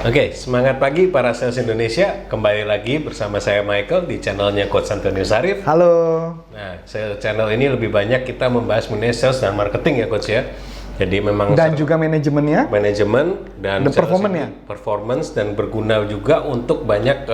Oke, semangat pagi para sales Indonesia. Kembali lagi bersama saya Michael di channelnya Coach Antonius Arif. Halo. Nah, channel ini lebih banyak kita membahas mengenai sales dan marketing ya Coach ya. Jadi memang Dan juga manajemennya. manajemen dan performance dan berguna juga untuk banyak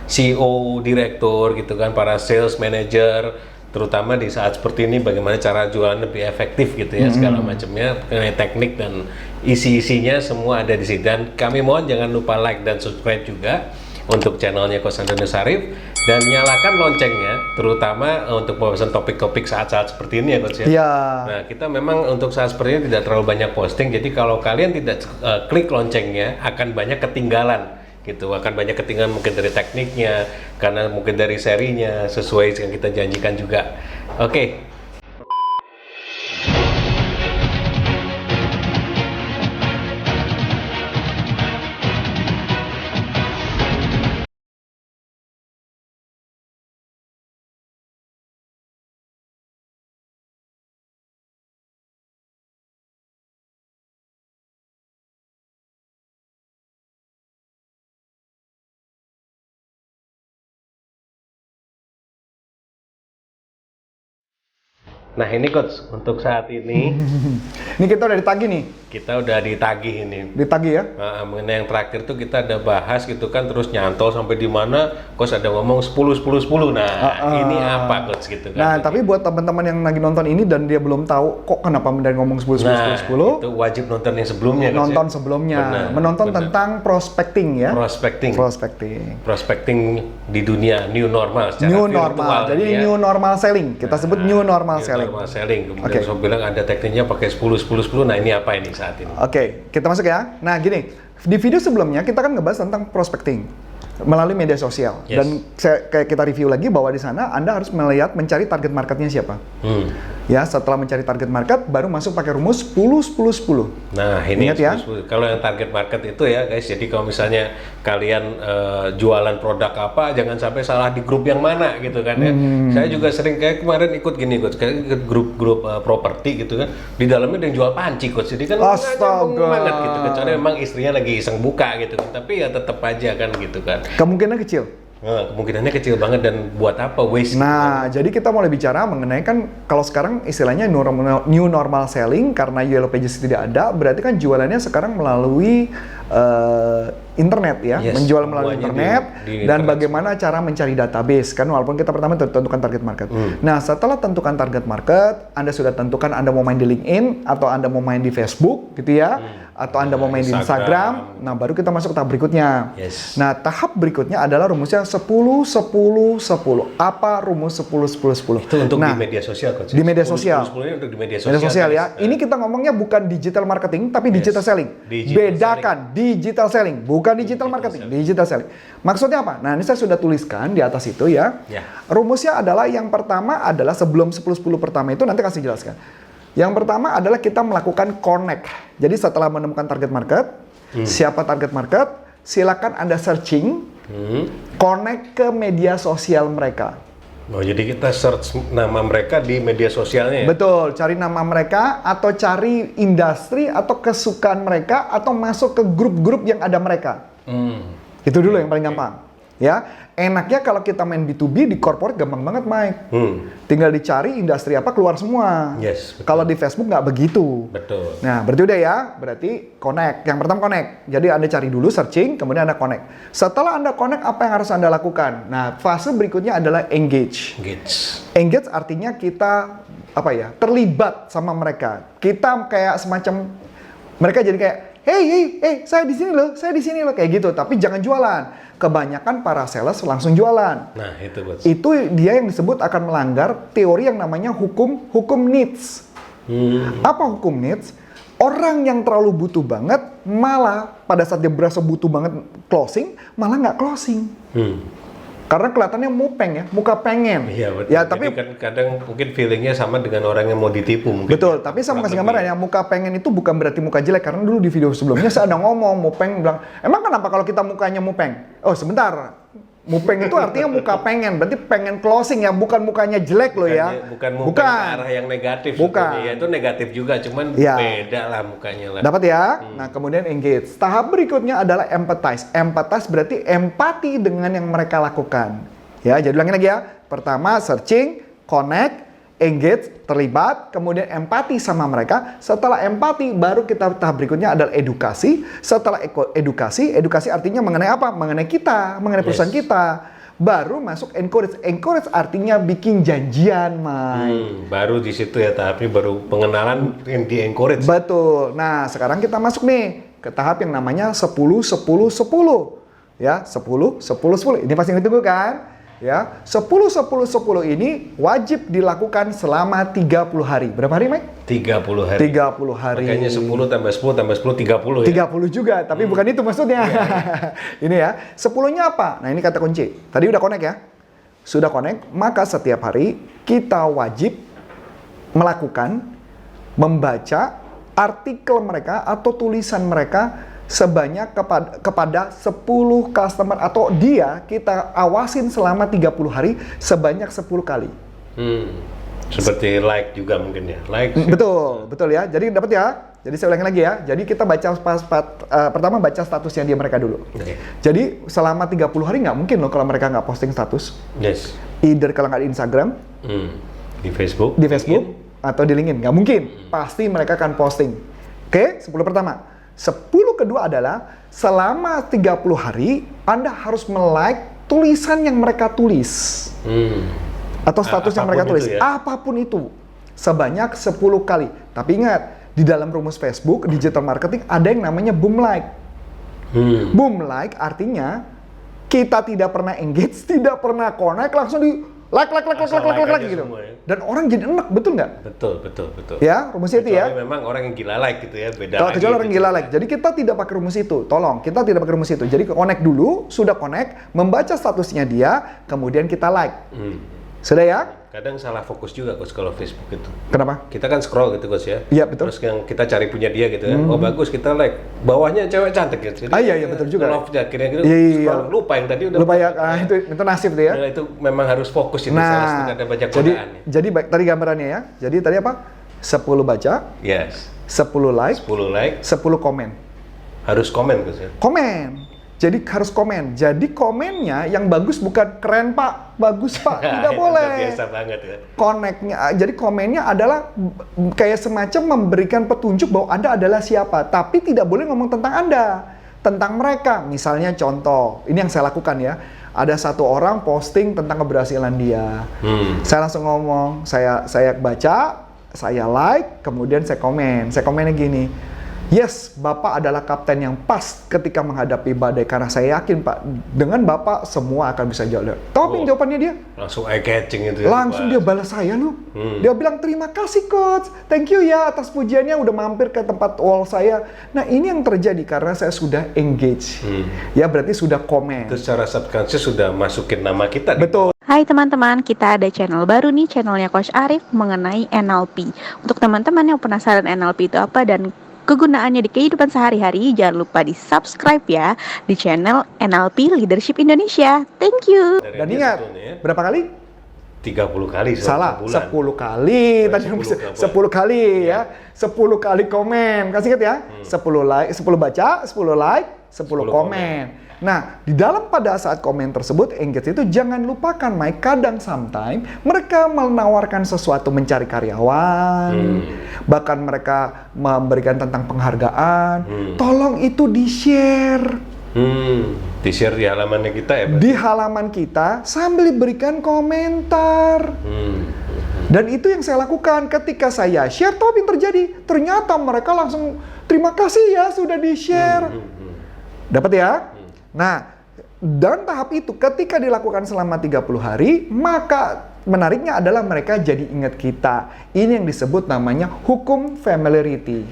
CEO, direktur gitu kan, para sales manager, terutama di saat seperti ini bagaimana cara jualan lebih efektif gitu ya, segala macamnya, mengenai teknik dan isi-isinya semua ada di sini. Dan kami mohon jangan lupa like dan subscribe juga untuk channelnya Coach Antonius Arif, dan nyalakan loncengnya terutama untuk pembahasan topik-topik saat-saat seperti ini ya Coach ya. Iya. Nah, kita memang untuk saat seperti ini tidak terlalu banyak posting, jadi kalau kalian tidak klik loncengnya akan banyak ketinggalan gitu, akan banyak ketinggalan mungkin dari tekniknya, karena mungkin dari serinya sesuai yang kita janjikan juga. Oke. Nah ini Coach, untuk saat ini Ini kita udah ditagih nih. kita udah ditagih ini. Ditagih ya? Mengenai yang terakhir tuh kita ada bahas gitu kan, terus nyantol sampai di mana Coach ada ngomong 10. Nah, ini apa Coach gitu kan. Nah, tapi buat teman-teman yang lagi nonton ini dan dia belum tahu kok kenapa Mendan ngomong 10. Itu wajib nonton yang sebelumnya Coach. Nonton sebelumnya. Menonton tentang prospecting ya. Prospecting di dunia new normal secara New virtual. normal. Jadi ya. new normal selling. Kita sebut new normal selling. Normal selling. Kemudian saya bilang ada tekniknya pakai 10. Nah, ini apa ini saat ini? Oke, kita masuk ya. Nah, gini, di video sebelumnya kita kan ngebahas tentang prospecting melalui media sosial. Yes. Dan kayak kita review lagi bahwa di sana Anda harus melihat mencari target marketnya siapa. Ya, setelah mencari target market baru masuk pakai rumus 10. Nah, ini ingat ya. Kalau yang target market itu ya guys, jadi kalau misalnya kalian jualan produk apa, jangan sampai salah di grup yang mana gitu kan ya. Saya juga sering kayak kemarin ikut gini Coach, kayak ikut grup properti gitu kan. Di dalamnya ada yang jual panci Coach. Jadi kan nyambung banget gitu. Kecuali memang istrinya lagi iseng buka gitu kan. Tapi ya tetap aja kan gitu kan. Kemungkinan kecil. Nah, kemungkinannya kecil banget, dan buat apa waste? Nah, jadi kita mulai bicara mengenai kan kalau sekarang istilahnya new normal selling karena Yellow Pages tidak ada, berarti kan jualannya sekarang melalui internet ya, menjual melalui internet dan bagaimana cara mencari database kan, walaupun kita pertama tentukan target market. Nah, setelah tentukan target market, Anda sudah tentukan Anda mau main di LinkedIn atau Anda mau main di Facebook gitu ya, atau Anda mau main di Instagram. Nah, baru kita masuk tahap berikutnya. Nah, tahap berikutnya adalah rumusnya 10. Apa rumus 10? Itu untuk di media sosial Coach. Di media sosial. 10 ini untuk di media sosial. Media sosial ya. Ini kita ngomongnya bukan digital marketing tapi digital selling. Bedakan digital selling, bukan digital marketing, digital selling. Maksudnya apa? Nah, ini saya sudah tuliskan di atas itu ya. Rumusnya adalah yang pertama adalah sebelum 10 pertama itu nanti kasih jelaskan. Yang pertama adalah kita melakukan connect. Jadi setelah menemukan target market, siapa target market, silakan Anda searching, connect ke media sosial mereka. Oh, jadi kita search nama mereka di media sosialnya ya? Betul, cari nama mereka atau cari industri atau kesukaan mereka atau masuk ke grup-grup yang ada mereka. Itu dulu yang paling gampang. Ya, enaknya kalau kita main B2B di corporate gampang banget, Mike. Tinggal dicari industri apa keluar semua. Kalau di Facebook nggak begitu. Betul. Nah, berarti udah ya, berarti connect. Yang pertama connect. Jadi Anda cari dulu searching, kemudian Anda connect. Setelah Anda connect, apa yang harus Anda lakukan? Nah, fase berikutnya adalah engage. Engage artinya kita terlibat sama mereka. Kita kayak semacam mereka jadi kayak hey, saya di sini loh, kayak gitu. Tapi jangan jualan. Kebanyakan para sales langsung jualan. Nah, itu Bos. Itu dia yang disebut akan melanggar teori yang namanya hukum needs. Apa hukum needs? Orang yang terlalu butuh banget, malah pada saat dia berasa butuh banget closing, malah nggak closing. Karena kelihatannya mupeng ya, muka pengen. Iya betul. Ya, tapi kan kadang mungkin feelingnya sama dengan orang yang mau ditipu mungkin. Betul, tapi saya mau kasih gambaran ya, muka pengen itu bukan berarti muka jelek. Karena dulu di video sebelumnya saya ada ngomong, mupeng bilang, emang kenapa kalau kita mukanya mupeng? Oh sebentar, Mupeng itu artinya muka pengen, berarti pengen closing ya, bukan mukanya jelek loh ya. Bukan mupeng ke arah yang negatif. Bukan. Ya itu negatif juga, cuman ya. beda lah mukanya lah. Dapat ya? Nah kemudian engage. Tahap berikutnya adalah empathize. Empathize berarti empati dengan yang mereka lakukan. Ya, jadi ulangin lagi ya. Pertama searching, connect, engage, terlibat, kemudian empati sama mereka. Setelah empati, baru kita tahap berikutnya adalah edukasi. Setelah edukasi artinya mengenai apa? Mengenai kita, mengenai perusahaan kita. Baru masuk encourage. Encourage artinya bikin janjian, Mai. Baru di situ ya tahapnya, baru pengenalan yang di encourage. Betul. Nah, sekarang kita masuk nih ke tahap yang namanya 10 10 10. Ya, 10 10 10. Ini pasti ditunggu kan? Ya, 10 10 10 ini wajib dilakukan selama 30 hari. Berapa hari, Mike? 30 hari. 30 hari. Makanya 10 tambah 10 tambah 10 30 ya. 30 juga, tapi bukan itu maksudnya. Ini ya. 10-nya apa? Nah, ini kata kunci. Tadi udah connect ya. Sudah connect, maka setiap hari kita wajib melakukan membaca artikel mereka atau tulisan mereka sebanyak kepada 10 customer atau kita awasin selama 30 hari sebanyak 10 kali. Seperti like juga mungkin ya. Like. Betul ya. Jadi dapat ya. Jadi saya ulangi lagi ya. Jadi kita baca pertama baca statusnya mereka dulu. Okay. Jadi selama 30 hari nggak mungkin loh kalau mereka nggak posting status. Yes. Either kalau nggak di Instagram, di Facebook, atau di LinkedIn. Nggak mungkin. Pasti mereka akan posting. Oke, 10 pertama. 10 kedua adalah selama 30 hari Anda harus like tulisan yang mereka tulis. Atau status yang mereka tulis. Apapun itu. Sebanyak 10 kali. Tapi ingat, di dalam rumus Facebook, digital marketing ada yang namanya boom like. Boom like artinya kita tidak pernah engage, tidak pernah connect, langsung di like gitu. Ya. Dan orang jadi enak, betul nggak? Betul. Ya, rumusnya itu ya. Memang orang yang gila like gitu ya, beda. Kalau kecuali orang gila like. Jadi kita tidak pakai rumus itu. Tolong, kita tidak pakai rumus itu. Jadi connect dulu, sudah connect, membaca statusnya dia, kemudian kita like. Sudah ya? Kadang salah fokus juga Coach kalau Facebook itu. Kenapa? Kita kan scroll gitu Coach ya. Iya betul. Terus yang kita cari punya dia gitu kan. Oh bagus, kita like. Bawahnya cewek cantik gitu. Iya betul juga. Love-nya akhirnya gitu. Iya. Lupa yang tadi udah. Lupa ya. Itu nasib tuh ya. Nah, itu memang harus fokus itu. Nah, ada banyak godaan. Jadi tadi gambarannya ya. Jadi tadi apa? 10 baca. Yes. 10 like. 10 like. 10 komen. Harus komen Coach ya. Komen. Jadi harus komen. Jadi komennya yang bagus bukan keren Pak, bagus Pak, tidak boleh. Biasa banget ya. Connect-nya, jadi komennya adalah kayak semacam memberikan petunjuk bahwa Anda adalah siapa, tapi tidak boleh ngomong tentang Anda, tentang mereka. Misalnya contoh, ini yang saya lakukan ya. Ada satu orang posting tentang keberhasilan dia. Saya langsung ngomong, saya baca, saya like, kemudian saya komen. Saya komennya gini. Yes, Bapak adalah kapten yang pas ketika menghadapi badai karena saya yakin Pak, dengan Bapak semua akan bisa jalan. Tahu jawabannya dia? Langsung eye catching itu ya. Langsung dia balas saya loh. Dia bilang terima kasih coach, thank you ya atas pujiannya udah mampir ke tempat wall saya. Nah ini yang terjadi karena saya sudah engage. Ya berarti sudah komen. Itu secara subconscious sudah masukin nama kita. Betul. Hai teman-teman, kita ada channel baru nih, channelnya Coach Arif mengenai NLP. Untuk teman-teman yang penasaran NLP itu apa dan kegunaannya di kehidupan sehari-hari, jangan lupa di subscribe ya di channel NLP Leadership Indonesia. Thank you. Dan ingat, berapa kali? 30 kali. Salah, 10 kali. Tadi 10 kali ya. 10 kali komen. Kasih ingat ya. 10 like, 10 baca, 10 like, 10 komen. Nah, di dalam pada saat komen tersebut, engage itu jangan lupakan, Mike, kadang sometimes mereka menawarkan sesuatu mencari karyawan, bahkan mereka memberikan tentang penghargaan. Tolong itu di-share. Di-share di halamannya kita ya, Pak? Di halaman kita sambil berikan komentar. Dan itu yang saya lakukan ketika saya share, tahu apa yang terjadi? Ternyata mereka langsung, terima kasih ya sudah di-share. Dapat ya? Nah, dan tahap itu ketika dilakukan selama 30 hari, maka menariknya adalah mereka jadi ingat kita. Ini yang disebut namanya hukum familiarity.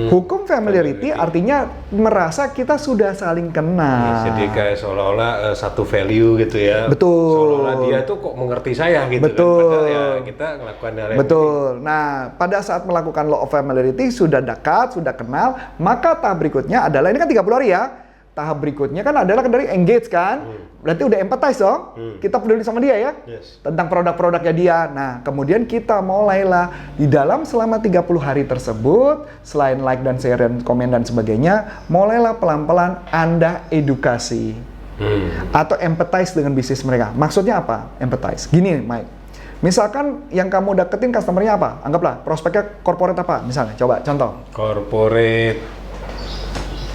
Hukum familiarity artinya merasa kita sudah saling kenal. Jadi kayak seolah-olah satu value gitu ya. Betul. Seolah-olah dia tuh kok mengerti saya gitu. Betul. Kan. Padahal ya kita ngelakukan hal yang betul. Nah, pada saat melakukan law of familiarity sudah dekat, sudah kenal, maka tahap berikutnya adalah, ini kan 30 hari ya. tahap berikutnya kan adalah dari engage kan. Berarti udah empathize dong. Kita peduli sama dia ya. Yes. Tentang produk-produknya dia. Nah, kemudian kita mulailah di dalam selama 30 hari tersebut, selain like dan share dan komen dan sebagainya, mulailah pelan-pelan Anda edukasi. Atau empathize dengan bisnis mereka. Maksudnya apa? Empathize. Gini, Mike. Misalkan yang kamu deketin customer-nya apa? Anggaplah prospeknya corporate apa? Misalnya, coba contoh.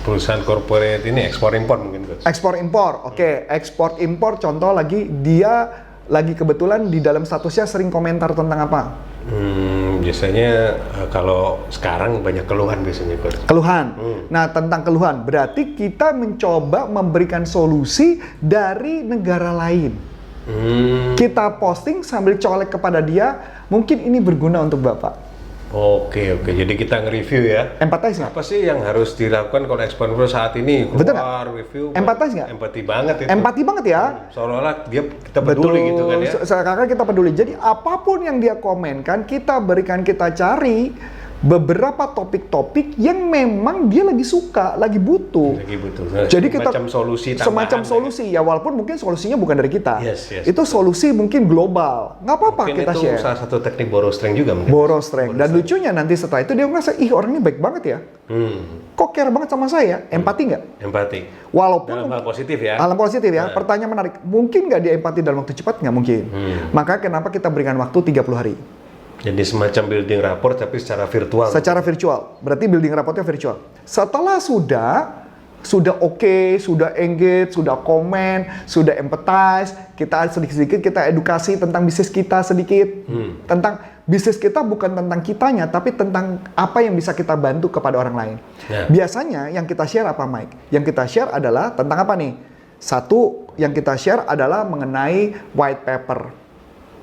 Perusahaan corporate ini ekspor impor mungkin, Coach. Ekspor impor, oke. Ekspor impor contoh lagi dia lagi kebetulan di dalam statusnya sering komentar tentang apa? Biasanya kalau sekarang banyak keluhan biasanya, Coach. Keluhan. Nah, tentang keluhan berarti kita mencoba memberikan solusi dari negara lain. Kita posting sambil colek kepada dia, mungkin ini berguna untuk Bapak. Oke. Jadi kita nge-review ya. Empathize nggak? Apa sih yang harus dilakukan kalau ekspor saat ini? Keluar, review. Empathize nggak? Empati banget itu. Empati banget ya. Seolah-olah kita peduli gitu kan ya. Sekarang kita peduli. Jadi apapun yang dia komenkan, kita berikan, kita cari beberapa topik-topik yang memang dia lagi suka, lagi butuh. Nah, jadi kita semacam solusi tambahan. Semacam solusi ya, walaupun mungkin solusinya bukan dari kita. Yes, itu solusi mungkin global. Nggak apa-apa kita itu share. Salah satu teknik borrow strength juga mungkin. Borrow strength. Dan lucunya nanti setelah itu dia ngerasa, ih orang ini baik banget ya. Kok care banget sama saya? Empati nggak? Empati. Walaupun dalam hal positif ya. Dalam positif ya. Pertanyaan menarik. Mungkin nggak dia empati dalam waktu cepat? Nggak mungkin. Maka kenapa kita berikan waktu 30 hari? Jadi semacam building rapport tapi secara virtual. Secara virtual. Berarti building rapportnya virtual. Setelah sudah oke, sudah engage, sudah komen, sudah empathize, kita sedikit-sedikit kita edukasi tentang bisnis kita sedikit. Tentang bisnis kita bukan tentang kitanya, tapi tentang apa yang bisa kita bantu kepada orang lain. Biasanya yang kita share apa, Mike? Yang kita share adalah tentang apa nih? Satu, yang kita share adalah mengenai white paper.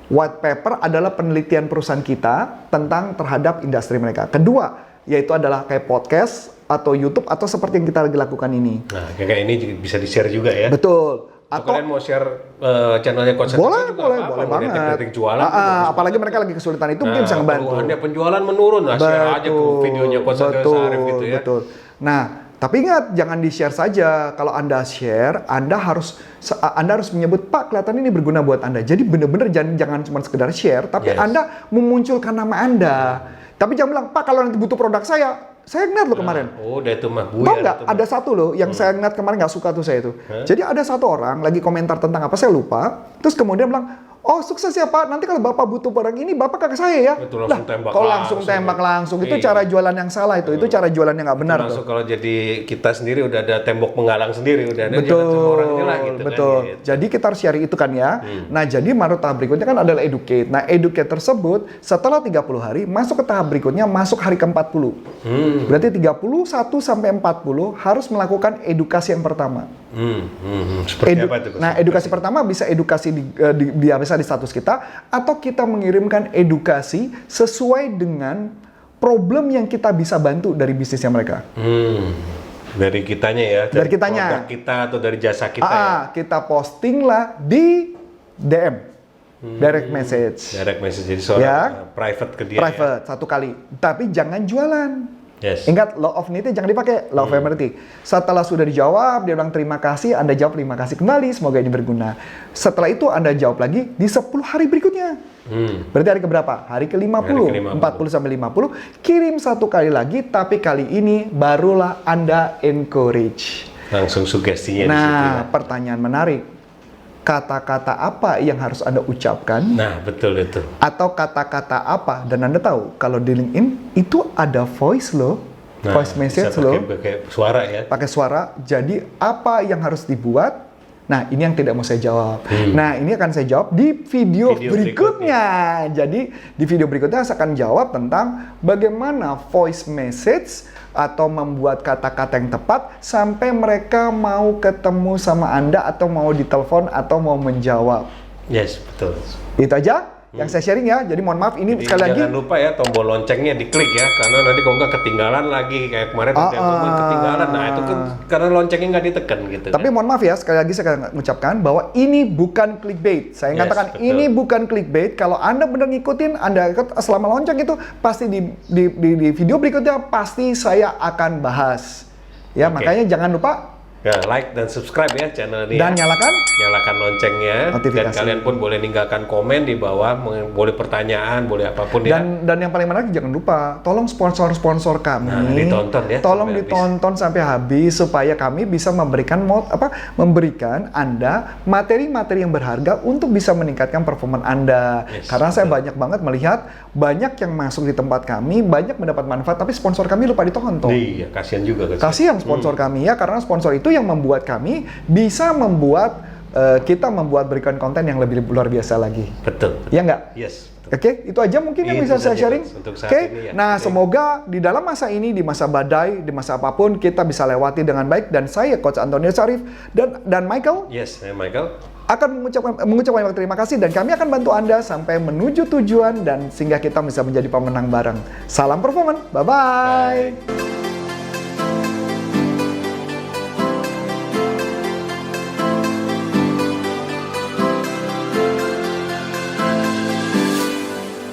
White paper adalah penelitian perusahaan kita tentang terhadap industri mereka. Kedua, yaitu adalah kayak podcast atau YouTube atau seperti yang kita lagi lakukan ini. Nah, kayak ini bisa di-share juga ya. Betul. Atau kalian mau share channelnya Coach boleh banget. Teknik jualan. Apalagi mereka lagi kesulitan itu mungkin bisa ngebantu. Keluhannya penjualan menurun, share aja ke videonya Coach Arif gitu ya. Betul. Nah, tapi ingat, jangan di-share saja. Kalau Anda share, Anda harus menyebut, Pak, kelihatan ini berguna buat Anda. Jadi benar-benar jangan cuma sekedar share, tapi Anda memunculkan nama Anda. Tapi jangan bilang, Pak, kalau nanti butuh produk saya ngeliat loh kemarin. Udah itu mah buyar. Tahu nggak, ada satu loh yang saya ngeliat kemarin nggak suka tuh saya itu. Jadi ada satu orang lagi komentar tentang apa, saya lupa. Terus kemudian bilang, oh sukses ya Pak, nanti kalau Bapak butuh barang ini, Bapak ke saya ya. Itu langsung tembak kalau langsung tembak langsung. Itu cara jualan yang salah itu cara jualan yang nggak benar tuh. Kalau jadi kita sendiri udah ada tembok penghalang sendiri, udah ada betul, jangan semua orang ini lah gitu betul. Kan, gitu. Jadi kita harus cari itu kan ya. Nah jadi tahap berikutnya kan adalah educate. Nah educate tersebut setelah 30 hari masuk ke tahap berikutnya, masuk hari ke-40. Berarti 31 sampai 40 harus melakukan edukasi yang pertama. Seperti apa itu? Nah, edukasi pertama bisa edukasi di status kita, atau kita mengirimkan edukasi sesuai dengan problem yang kita bisa bantu dari bisnisnya mereka. Dari kitanya ya? Dari kitanya. Produk kita atau dari jasa kita ya? Kita posting lah di DM. Direct message. Direct message, jadi seorang private ke dia. Private, satu kali. Tapi jangan jualan. Yes. Ingat, law of need jangan dipakai, law of emergency. Setelah sudah dijawab, dia bilang terima kasih, Anda jawab terima kasih kembali, semoga ini berguna. Setelah itu Anda jawab lagi di 10 hari berikutnya. Berarti hari keberapa? Hari ke-50, 40 sampai 50, kirim satu kali lagi, tapi kali ini barulah Anda encourage. Langsung sugestinya nah, di situ ya. Pertanyaan menarik. Kata-kata apa yang harus Anda ucapkan? Nah, betul itu. Atau kata-kata apa? Dan Anda tahu, kalau di LinkedIn itu ada voice loh, voice message loh. Pakai suara ya. Pakai suara. Jadi apa yang harus dibuat? Nah, ini yang tidak mau saya jawab. Nah, ini akan saya jawab di video berikutnya. Jadi di video berikutnya saya akan jawab tentang bagaimana voice message atau membuat kata-kata yang tepat sampai mereka mau ketemu sama Anda atau mau ditelepon atau mau menjawab. Yes, betul. Itu aja yang saya sharing ya. Jadi mohon maaf ini sekali lagi. Jangan lupa ya tombol loncengnya diklik ya, karena nanti kalau nggak ketinggalan lagi kayak kemarin ketinggalan. Nah itu kan karena loncengnya nggak ditekan gitu. Tapi mohon maaf ya, sekali lagi saya mengucapkan bahwa ini bukan clickbait. Saya katakan ini bukan clickbait. Kalau Anda benar ngikutin, Anda ikut selama lonceng itu pasti di video berikutnya pasti saya akan bahas. Ya makanya jangan lupa Ya, like dan subscribe ya channel ini. Dan nyalakan loncengnya. Notifikasi. Dan kalian pun boleh ninggalkan komen di bawah, boleh pertanyaan, boleh apapun ya. Dan yang paling menarik jangan lupa, tolong sponsor-sponsor kami. Nah, ditonton ya. Tolong sampai ditonton sampai habis supaya kami bisa memberikan Anda materi-materi yang berharga untuk bisa meningkatkan performa Anda. Yes, Karena saya banyak banget melihat banyak yang masuk di tempat kami, banyak mendapat manfaat, tapi sponsor kami lupa ditonton. Iya, kasihan juga. Kasihan sponsor kami ya, karena sponsor itu yang membuat kami bisa kita membuat berikan konten yang lebih luar biasa lagi. Betul. Ya nggak? Yes. Oke, itu aja mungkin yang Itu bisa saya saja sharing. untuk saat Oke, ini ya. nah semoga di dalam masa ini, di masa badai, di masa apapun kita bisa lewati dengan baik. Dan saya Coach Antonio Syarif dan Michael Yes, saya Michael. akan mengucapkan banyak terima kasih dan kami akan bantu Anda sampai menuju tujuan dan sehingga kita bisa menjadi pemenang bareng. Salam performan, bye-bye. Bye.